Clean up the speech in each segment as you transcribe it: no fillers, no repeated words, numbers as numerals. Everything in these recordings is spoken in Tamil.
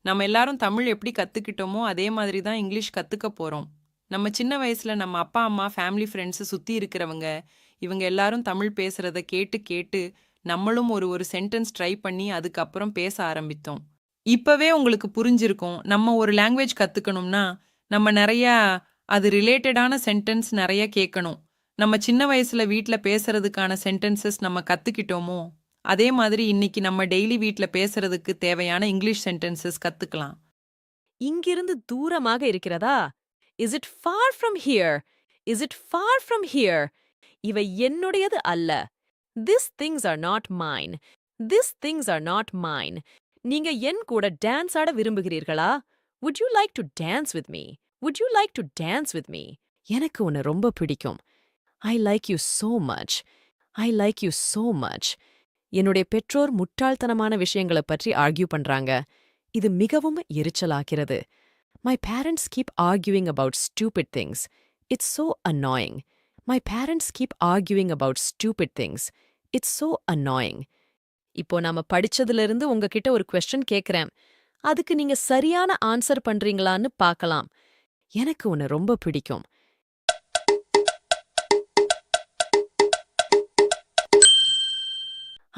நம்ம எல்லாரும் தமிழ் எப்படி கத்துக்கிட்டோமோ, அதே மாதிரி தான் இங்கிலீஷ் கத்துக்க போறோம். நம்ம சின்ன வயசுல நம்ம அப்பா, அம்மா, ஃபேமிலி, ஃப்ரெண்ட்ஸ் சுத்தி இருக்கிறவங்க, இவங்க எல்லாரும் தமிழ் பேசுறத கேட்டு கேட்டு, நம்மளும் ஒரு ஒரு சென்டென்ஸ் ட்ரை பண்ணி அதுக்கப்புறம் பேச ஆரம்பித்தோம். இப்பவே உங்களுக்கு புரிஞ்சிருக்கும். நம்ம ஒரு லாங்குவேஜ் கத்துக்கணும்னா, நம்ம நெறையா அது ரிலேட்டடான சென்டென்ஸ் நெறைய கேட்கணும். நம்ம சின்ன வயசுல வீட்ல பேசுறதுக்கான சென்டென்சஸ் நம்ம கத்துக்கிட்டோமோ, அதே மாதிரி இன்னைக்கு நம்ம டெய்லி வீட்ல பேசுறதுக்கு தேவையான இங்கிலீஷ் சென்டென்சஸ் கத்துக்கலாம். இங்கிருந்து தூரமாக இருக்கிறதா? Is it far from here? Is it far from here? இவை என்னுடையது அல்ல. This things are not mine. This things are not mine. நீங்க என் கூட டான்ஸ் ஆட விரும்புகிறீர்களா? Would you like to dance with me? Would you like to dance with me? எனக்கு உன்னை ரொம்ப பிடிக்கும். I like you so much. I like you so much. என்னுடைய பெற்றோர் முட்டாள்தனமான விஷயங்களை பற்றி ஆர்கியூ பண்றாங்க. இது மிகவும் எரிச்சலாகிறது. My parents keep arguing about stupid things. It's so annoying. My parents keep arguing about stupid things. It's so annoying. இப்போ நாம படிச்சதிலிருந்து உங்ககிட்ட ஒரு கொஸ்டின் கேக்குறேன். அதுக்கு நீங்க சரியான ஆன்சர் பண்றீங்களான்னு பார்க்கலாம். எனக்கு உன்னை ரொம்ப பிடிக்கும்.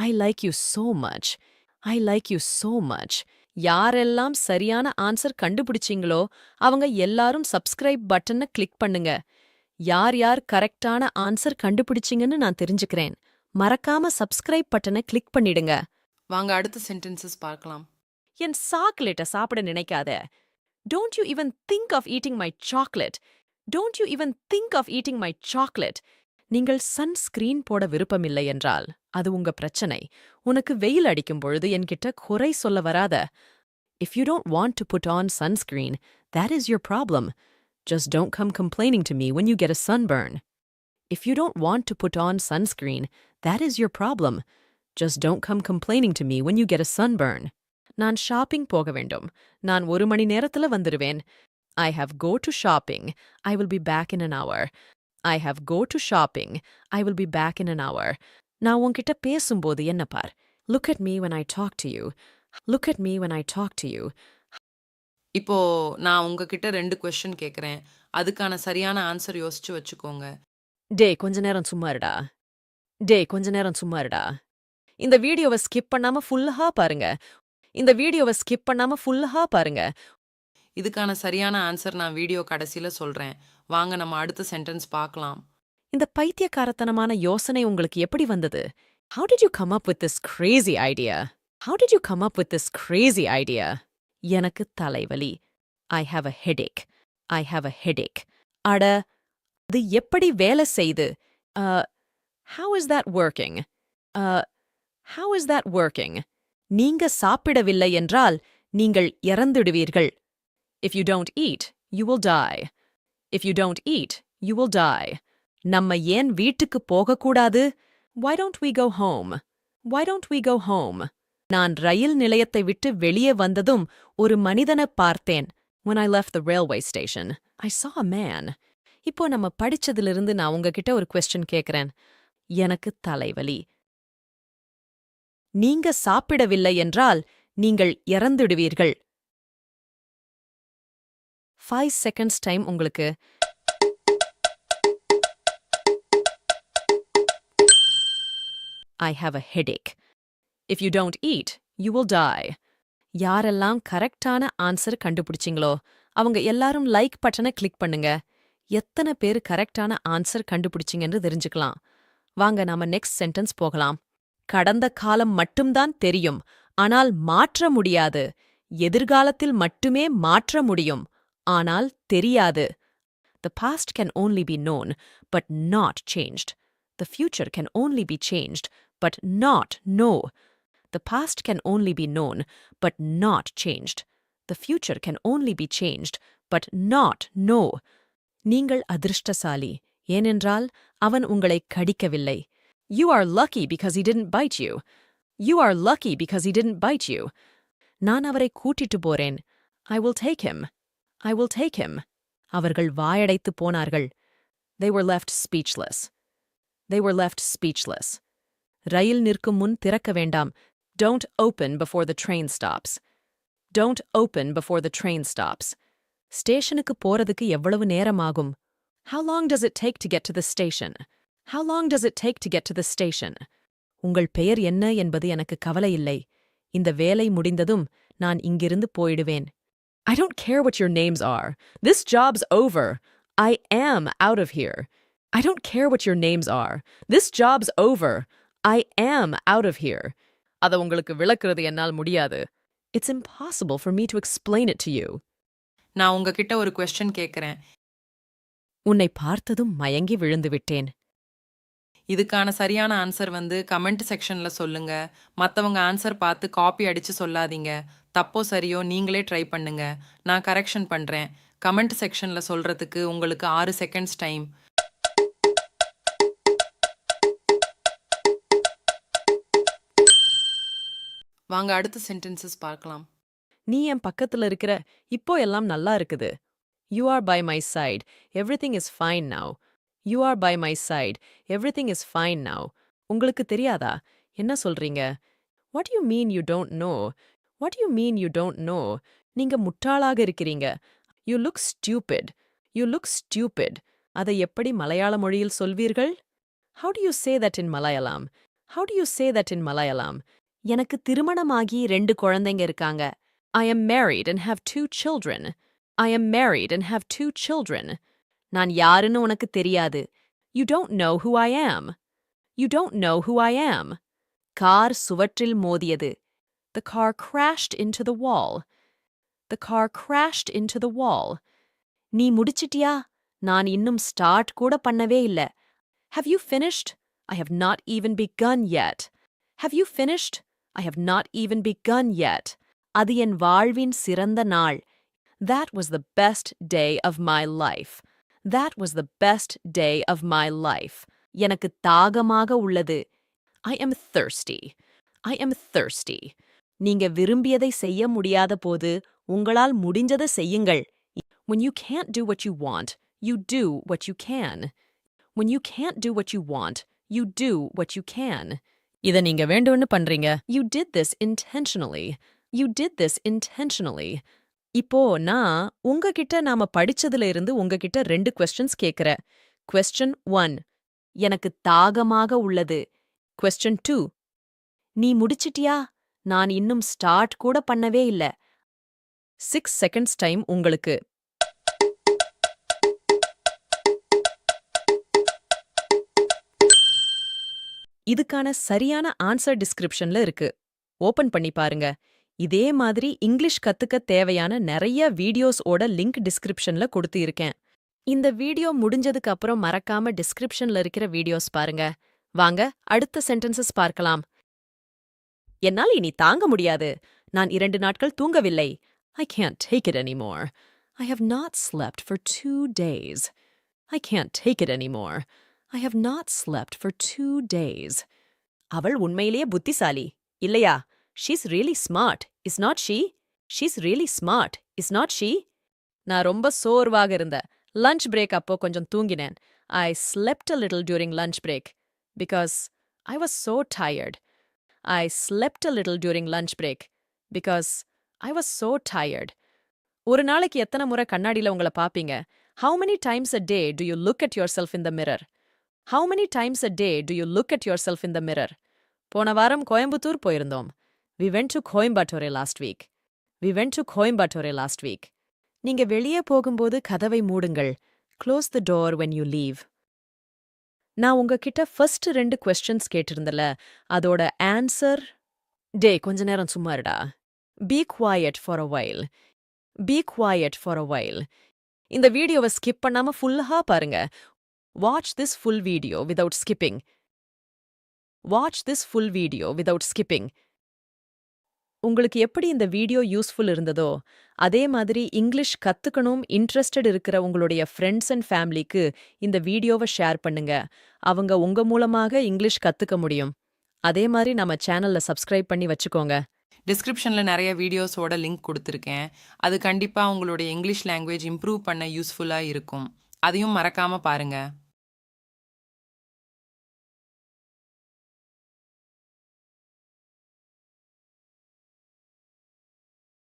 I like you so much. I like you so much. யாரெல்லாம் சரியான ஆன்சர் கண்டுபிடிச்சீங்களோ அவங்க எல்லாரும் சப்ஸ்கிரைப் பட்டனை கிளிக் பண்ணுங்க. யார் யார் கரெக்டான ஆன்சர் கண்டுபிடிச்சீங்கன்னு நான் தெரிஞ்சுக்கிறேன். மறக்காம சப்ஸ்கிரைப் பட்டனை கிளிக் பண்ணிடுங்க. வாங்க அடுத்த சென்டென்சஸ் பார்க்கலாம். என் சாக்லேட்டை சாப்பிட நினைக்காத. Don't you even think of eating my chocolate. Don't you even think of eating my chocolate. நீங்கள் சன்ஸ்கிரீன் போட விருப்பமில்லை என்றால் அது உங்க பிரச்சனை. உனக்கு வெயில் அடிக்கும் பொழுது என்கிட்ட குறை சொல்ல வராத. If you don't want to put on sunscreen, that is your problem. Just don't come complaining to me when you get a sunburn. If you don't want to put on sunscreen, that is your problem. Just don't come complaining to me when you get a sunburn. நான் ஷாப்பிங் போக வேண்டும். நான் 1 மணி நேரத்துல வந்துருவேன். I have go to shopping. I will be back in an hour. I have go to shopping. I will be back in an hour. நான் உன்கிட்ட பேசும்போது என்ன பார். Look at me when I talk to you. Look at me when I talk to you. இப்போ நான் உங்ககிட்ட 2 கொஸ்டின் கேட்குறேன். அதுக்கான சரியான ஆன்சர் யோசிச்சு வச்சுக்கோங்க. கொஞ்ச நேரம் சும்மா இருடா. கொஞ்ச நேரம் சும்மா இருடா. இந்த வீடியோவை ஸ்கிப் பண்ணாம ஃபுல்லா பாருங்க. இந்த வீடியோவை ஸ்கிப் பண்ணாம ஃபுல்லா பாருங்க. இதுக்கான சரியான ஆன்சர் நான் வீடியோ கடைசியில சொல்றேன். வாங்க நம்ம அடுத்த சென்டென்ஸ் பார்க்கலாம். இந்த பைத்தியக்காரத்தனமான யோசனை உங்களுக்கு எப்படி வந்தது? How did you come up with this crazy idea? How did you come up with this crazy idea? எனக்கு தலைவலி. I have a headache. I have a headache. அட, அது எப்படி வேலை செய்து? Uh, how is that working? Uh, how is that working? நீங்க சாப்பிடவில்லை என்றால் நீங்கள் இறந்துடுவீர்கள். If you don't eat, you will die. If you don't eat, you will die. நம்ம ஏன் வீட்டுக்கு போகக்கூடாது? Why don't we go home? Why don't we go home? நான் ரயில் நிலையத்தை விட்டு வெளியே வந்ததும் ஒரு மனிதனை பார்த்தேன். When I left the railway station, I saw a man. இப்போ நம்ம படிச்சதிலிருந்து நான் உங்ககிட்ட ஒரு கொஸ்டின் கேக்குறேன். எனக்கு தலைவலி. நீங்க சாப்பிடவில்லை என்றால் நீங்கள் இறந்துடுவீர்கள். 5 seconds டைம் உங்களுக்கு. I have a headache. If you don't eat, you will die. யாரெல்லாம் கரெக்டான ஆன்சர் கண்டுபிடிச்சிங்களோ அவங்க எல்லாரும் லைக் பட்டனை கிளிக் பண்ணுங்க. எத்தனை பேர் கரெக்டான ஆன்சர் கண்டுபிடிச்சிங்கன்னு தெரிஞ்சுக்கலாம். வாங்க நாம நெக்ஸ்ட் சென்டென்ஸ் போகலாம். கடந்த காலம் மட்டும்தான் தெரியும், ஆனால் மாற்ற முடியாது. எதிர்காலத்தில் மட்டுமே மாற்ற முடியும், ஆனால் தெரியாது. The past can only be known, but not changed. The future can only be changed, but not know. The past can only be known, but not changed. The future can only be changed, but not know. நீங்கள் அதிர்ஷ்டசாலி, ஏனென்றால் அவன் உங்களை கடிக்கவில்லை. You are lucky because he didn't bite you. You are lucky because he didn't bite you. நான் அவரை கூட்டிட்டு போறேன். I will take him. I will take him. அவர்கள் வாயடைத்து போனார்கள். They were left speechless. They were left speechless. ரயில் நிற்கும் முன் திறக்க வேண்டாம். Don't open before the train stops. Don't open before the train stops. ஸ்டேஷனுக்கு போறதுக்கு எவ்வளவு நேரம் ஆகும்? How long does it take to get to the station? How long does it take to get to the station? உங்கள் பெயர் என்ன என்பது எனக்கு கவலை இல்லை. இந்த வேலை முடிந்ததும் நான் இங்கிருந்து போயிடுவேன். I don't care what your names are. This job's over. I am out of here. I don't care what your names are. This job's over. I am out of here. அத உங்களுக்கு விளக்குறது என்னால் முடியாது. It's impossible for me to explain it to you. நான் உங்ககிட்ட ஒரு கொஸ்டின் கேட்குறேன். உன்னை பார்த்ததும் மயங்கி விழுந்து விட்டேன். இதுக்கான சரியான ஆன்சர் கமெண்ட் செக்ஷன்ல சொல்லுங்க. மத்தவங்க ஆன்சர் பார்த்து காப்பி அடிச்சு சொல்லாதீங்க. தப்போ சரியோ நீங்களே ட்ரை பண்ணுங்க. நான் கரெக்ஷன் பண்றேன். கமெண்ட் செக்ஷன்ல சொல்றதுக்கு உங்களுக்கு 6 செகண்ட்ஸ் டைம். வாங்க அடுத்த சென்டென்சஸ் பார்க்கலாம். நீ என் பக்கத்துல இருக்கிற, இப்போ எல்லாம் நல்லா இருக்குது. You are by my side. Everything is fine now. You are by my side. Everything is fine now. உங்களுக்கு தெரியாதா? என்ன சொல்றீங்க? What do you mean you don't know? What do you mean you don't know? நீங்க முட்டாளாக இருக்கிறீங்க. You look stupid. You look stupid. அதை எப்படி மலையாள மொழியில் சொல்வீர்கள்? How do you say that in Malayalam? How do you say that in Malayalam? எனக்கு திருமணமாகி 2 குழந்தைங்க இருக்காங்க. I am married and have 2 children. I am married and have 2 children. நான் யாருன்னு உனக்கு தெரியாது. You don't know who I am. You don't know who I am. Car சுவற்றில் மோதியது. The car crashed into the wall. The car crashed into the wall. நீ முடிச்சிட்டியா? நான் இன்னும் ஸ்டார்ட் கூட பண்ணவே இல்ல. Have you finished? I have not even begun yet. Have you finished? I have not even begun yet. அது என் வாழ்வின் சிறந்த நாள். That was the best day of my life. That was the best day of my life. எனக்கு தாகமாக உள்ளது. I am thirsty. I am thirsty. நீங்க விரும்பியதை செய்ய முடியாத போது உங்களால் முடிஞ்சதை செய்யுங்கள். When you can't do what you want, you do what you can. When you can't do what you want, you do what you can. இத நீங்க வேண்டும்னு பண்றீங்க. You did this intentionally. You did this intentionally. இப்போ நான் உங்ககிட்ட நாம படிச்சதுல இருந்து உங்ககிட்ட 2 questions கேக்குறேன். Question 1. எனக்கு தாகமாக உள்ளது. Question 2. நீ முடிச்சிட்டியா? நான் இன்னும் ஸ்டார்ட் கூட பண்ணவே இல்ல. 6 seconds டைம் உங்களுக்கு. இதுக்கான சரியான ஆன்சர் டிஸ்கிரிப்ஷன்ல இருக்கு. ஓபன் பண்ணி பாருங்க. இதே மாதிரி இங்கிலீஷ் கத்துக்க தேவையான நிறைய வீடியோஸோட லிங்க் டிஸ்கிரிப்ஷன்ல கொடுத்து இருக்கேன். இந்த வீடியோ முடிஞ்சதுக்கு அப்புறம் மறக்காம டிஸ்கிரிப்ஷன்ல இருக்கிற வீடியோஸ் பாருங்க. வாங்க அடுத்த சென்டென்சஸ் பார்க்கலாம். என்னால் இனி தாங்க முடியாது. நான் 2 நாட்கள் தூங்கவில்லை. I can't take it anymore. I have not slept for 2 days. I can't take it anymore. I have not slept for 2 days. அவள் உண்மையிலேயே புத்திசாலி, இல்லையா? She's really smart, is not she? She's really smart, is not she? நான் ரொம்ப சோர்வாக இருந்தேன். லஞ்ச் பிரேக் அப்போ கொஞ்சம் தூங்கினேன். I slept a little during lunch break because I was so tired. I slept a little during lunch break because I was so tired. ஒரு நாளைக்கு எத்தனை முறை கண்ணாடியில உங்களை பாப்பீங்க? How many times a day do you look at yourself in the mirror? How many times a day do you look at yourself in the mirror? போன வாரம் கோயம்புத்தூர் போயிருந்தோம். We went to Coimbatore last week. We went to Coimbatore last week. நீங்க வெளியே போகும்போது கதவை மூடுங்கள். Close the door when you leave. நான் உங்ககிட்ட ஃபர்ஸ்ட் 2 questions கேட்டிருந்தல, அதோட ஆன்சர் கொஞ்ச நேரம் சும்மா இருடா. Be quiet for a while. Be quiet for a while. இந்த வீடியோவை ஸ்கிப் பண்ணாம ஃபுல்லா பாருங்க. Watch this full video without skipping. Watch this full video without skipping. உங்களுக்கு எப்படி இந்த வீடியோ யூஸ்ஃபுல் இருந்ததோ அதே மாதிரி இங்கிலீஷ் கத்துக்கணும் இன்ட்ரெஸ்டட் இருக்கிற உங்களுடைய ஃப்ரெண்ட்ஸ் அண்ட் ஃபேமிலிக்கு இந்த வீடியோவை ஷேர் பண்ணுங்க. அவங்க உங்க மூலமாக இங்கிலீஷ் கத்துக்க முடியும். அதே மாதிரி நம்ம சேனல்ல சப்ஸ்கிரைப் பண்ணி வச்சுக்கோங்க. டிஸ்கிரிப்ஷனில் நிறைய வீடியோஸோட லிங்க் கொடுத்துருக்கேன். அது கண்டிப்பாக உங்களுடைய இங்கிலீஷ் லாங்குவேஜ் இம்ப்ரூவ் பண்ண யூஸ்ஃபுல்லாக இருக்கும். அதையும் மறக்காமல் பாருங்கள்.